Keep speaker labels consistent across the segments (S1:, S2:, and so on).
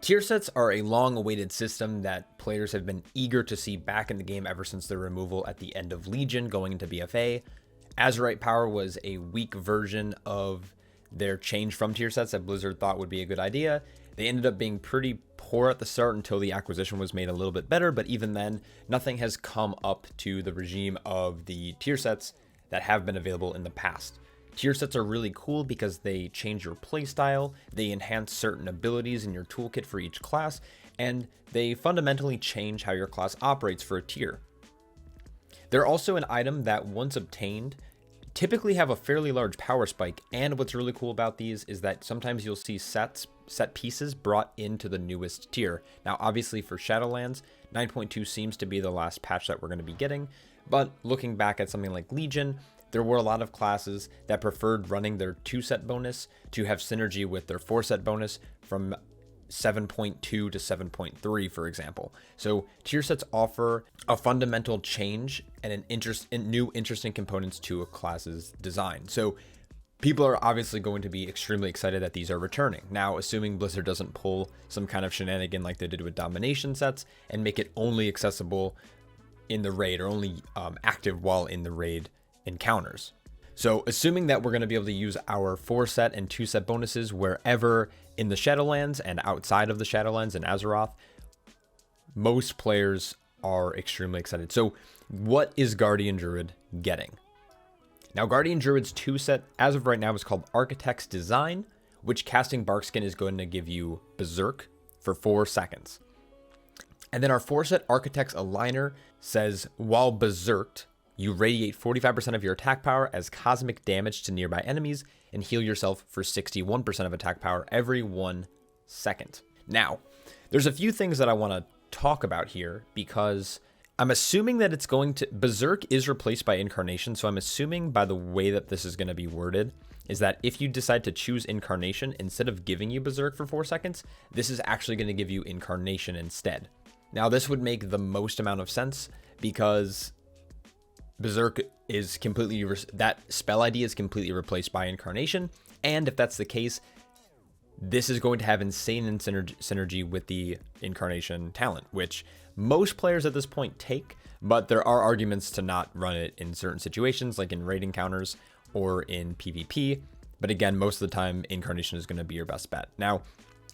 S1: Tier sets are a long-awaited system that players have been eager to see back in the game ever since their removal at the end of Legion going into BFA. Azerite Power was a weak version of their change from tier sets that Blizzard thought would be a good idea. They ended up being pretty poor at the start until the acquisition was made a little bit better, but even then, nothing has come up to the regime of the tier sets that have been available in the past. Tier sets are really cool because they change your playstyle, they enhance certain abilities in your toolkit for each class, and they fundamentally change how your class operates for a tier. They're also an item that, once obtained, typically have a fairly large power spike, and what's really cool about these is that sometimes you'll see set pieces brought into the newest tier. Now, obviously for Shadowlands, 9.2 seems to be the last patch that we're going to be getting, but looking back at something like Legion, there were a lot of classes that preferred running their 2-set bonus to have synergy with their 4-set bonus from 7.2 to 7.3, for example. So tier sets offer a fundamental change and new interesting components to a class's design. So people are obviously going to be extremely excited that these are returning. Now, assuming Blizzard doesn't pull some kind of shenanigan like they did with domination sets and make it only accessible in the raid, or only active while in the raid encounters. So assuming that we're going to be able to use our 4-set and 2-set bonuses wherever in the Shadowlands and outside of the Shadowlands and Azeroth, most players are extremely excited. So what is Guardian Druid getting? Now, Guardian Druid's 2-set, as of right now, is called Architect's Design, which casting Barkskin is going to give you Berserk for 4 seconds. And then our 4-set Architect's Aligner says, while berserked, you radiate 45% of your attack power as cosmic damage to nearby enemies and heal yourself for 61% of attack power every 1 second. Now, there's a few things that I want to talk about here, because I'm assuming that it's going to... Berserk is replaced by Incarnation, so I'm assuming by the way that this is going to be worded is that if you decide to choose Incarnation, instead of giving you Berserk for 4 seconds, this is actually going to give you Incarnation instead. Now, this would make the most amount of sense, because Berserk is completely, that spell ID is completely replaced by Incarnation, and if that's the case, this is going to have insane synergy with the Incarnation talent, which most players at this point take, but there are arguments to not run it in certain situations, like in raid encounters or in PvP, but again, most of the time, Incarnation is going to be your best bet. Now,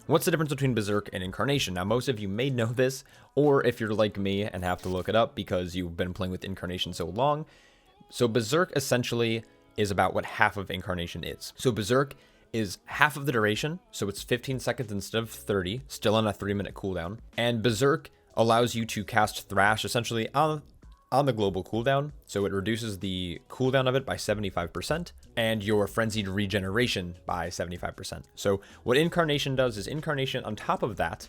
S1: what's the difference between Berserk and Incarnation? Now, most of you may know this, or if you're like me and have to look it up because you've been playing with Incarnation so long. So Berserk essentially is about what half of Incarnation is. So Berserk is half of the duration, so it's 15 seconds instead of 30, still on a 3-minute cooldown. And Berserk allows you to cast Thrash essentially on the global cooldown, so it reduces the cooldown of it by 75%, and your frenzied regeneration by 75%. So what Incarnation does is Incarnation, on top of that,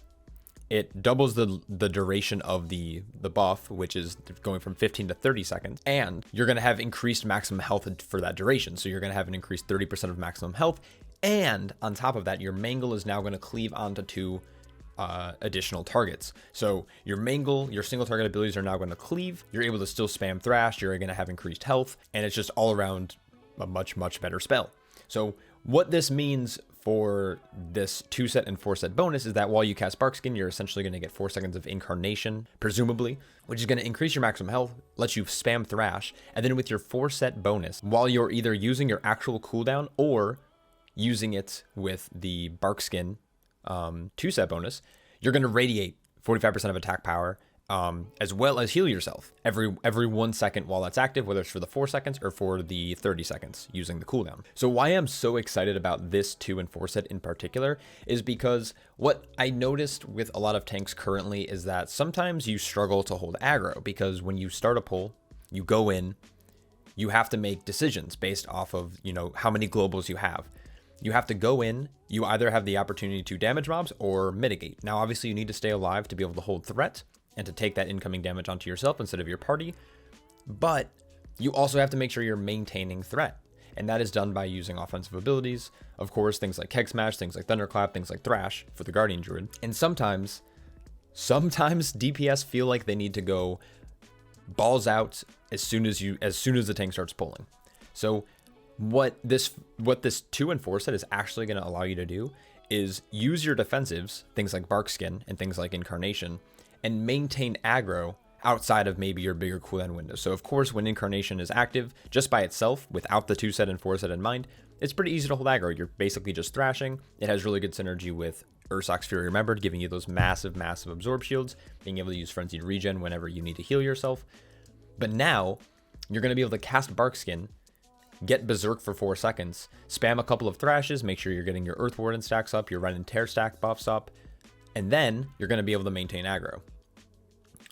S1: it doubles the duration of the buff, which is going from 15 to 30 seconds, and you're going to have increased maximum health for that duration. So you're going to have an increased 30% of maximum health, and on top of that, your Mangle is now going to cleave onto 2 additional targets. So your Mangle, your single target abilities are now going to cleave. You're able to still spam Thrash. You're going to have increased health, and it's just all around a much, much better spell. So what this means for this 2-set and 4-set bonus is that while you cast Barkskin, you're essentially going to get 4 seconds of Incarnation, presumably, which is going to increase your maximum health, let you spam Thrash, and then with your 4-set bonus, while you're either using your actual cooldown or using it with the Barkskin 2-set bonus, you're going to radiate 45% of attack power, as well as heal yourself every 1 second while that's active, whether it's for the 4 seconds or for the 30 seconds using the cooldown. So why I'm so excited about this 2 and 4 set in particular is because what I noticed with a lot of tanks currently is that sometimes you struggle to hold aggro, because when you start a pull, you go in, you have to make decisions based off of, how many globals you have. You have to go in, you either have the opportunity to damage mobs or mitigate. Now, obviously, you need to stay alive to be able to hold threat and to take that incoming damage onto yourself instead of your party, but you also have to make sure you're maintaining threat, and that is done by using offensive abilities, of course, things like Keg Smash, things like Thunderclap, things like Thrash for the Guardian Druid, and sometimes DPS feel like they need to go balls out as soon as the tank starts pulling. So what this 2 and 4 set is actually going to allow you to do is use your defensives, things like Barkskin and things like Incarnation, and maintain aggro outside of maybe your bigger cooldown window. So of course, when Incarnation is active just by itself without the 2-set and 4-set in mind, it's pretty easy to hold aggro. You're basically just thrashing. It has really good synergy with Ursoc's Fury Remembered, giving you those massive absorb shields, being able to use Frenzied Regen whenever you need to heal yourself. But now you're going to be able to cast Barkskin, get Berserk for 4 seconds, spam a couple of thrashes, make sure you're getting your Earth Warden stacks up, your Rend and Tear stack buffs up, and then you're going to be able to maintain aggro.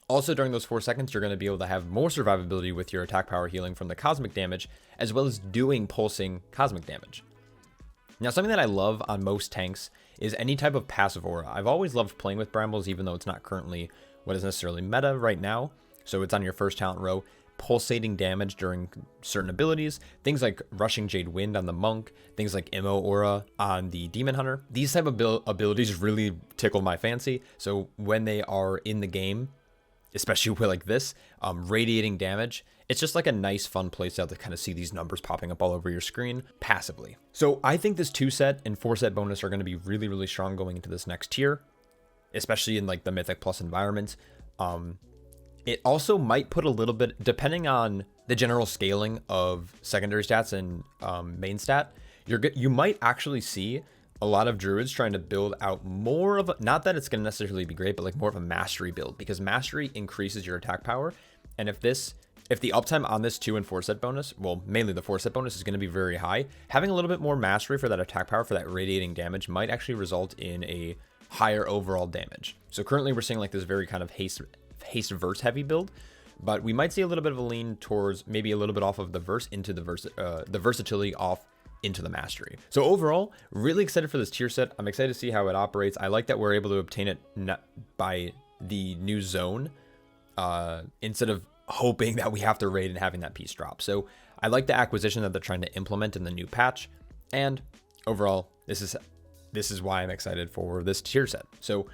S1: Also, during those 4 seconds, you're going to be able to have more survivability with your attack power healing from the cosmic damage, as well as doing pulsing cosmic damage. Now, something that I love on most tanks is any type of passive aura. I've always loved playing with Brambles, even though it's not currently what is necessarily meta right now. So it's on your first talent row, pulsating damage during certain abilities, things like Rushing Jade Wind on the Monk, things like Immo Aura on the Demon Hunter. These type of abilities really tickle my fancy. So when they are in the game, especially with like this, radiating damage, it's just like a nice fun playstyle to kind of see these numbers popping up all over your screen passively. So I think this 2-set and 4-set bonus are going to be really, really strong going into this next tier, especially in like the Mythic Plus environments. It also might put a little bit, depending on the general scaling of secondary stats and main stat, you might actually see a lot of Druids trying to build out more of a, not that it's going to necessarily be great, but like more of a mastery build, because mastery increases your attack power. And if the uptime on this 2 and 4-set bonus, well, mainly the 4-set bonus is going to be very high, having a little bit more mastery for that attack power, for that radiating damage, might actually result in a higher overall damage. So currently we're seeing like this very kind of haste verse heavy build, but we might see a little bit of a lean towards maybe a little bit off of the verse into the versatility off into the mastery. So overall, really excited for this tier set. I'm excited to see how it operates. I like that we're able to obtain it by the new zone instead of hoping that we have to raid and having that piece drop. So I like the acquisition that they're trying to implement in the new patch, and overall, this is why I'm excited for this tier set. So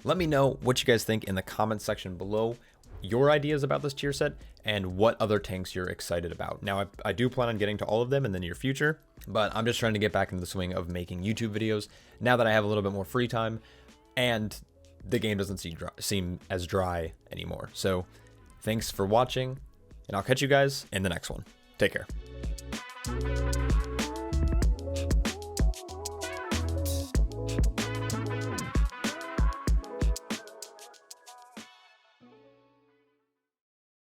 S1: let me know what you guys think in the comments section below, your ideas about this tier set and what other tanks you're excited about. Now, I do plan on getting to all of them in the near future, but I'm just trying to get back into the swing of making YouTube videos now that I have a little bit more free time and the game doesn't seem as dry anymore. So thanks for watching, and I'll catch you guys in the next one. Take care.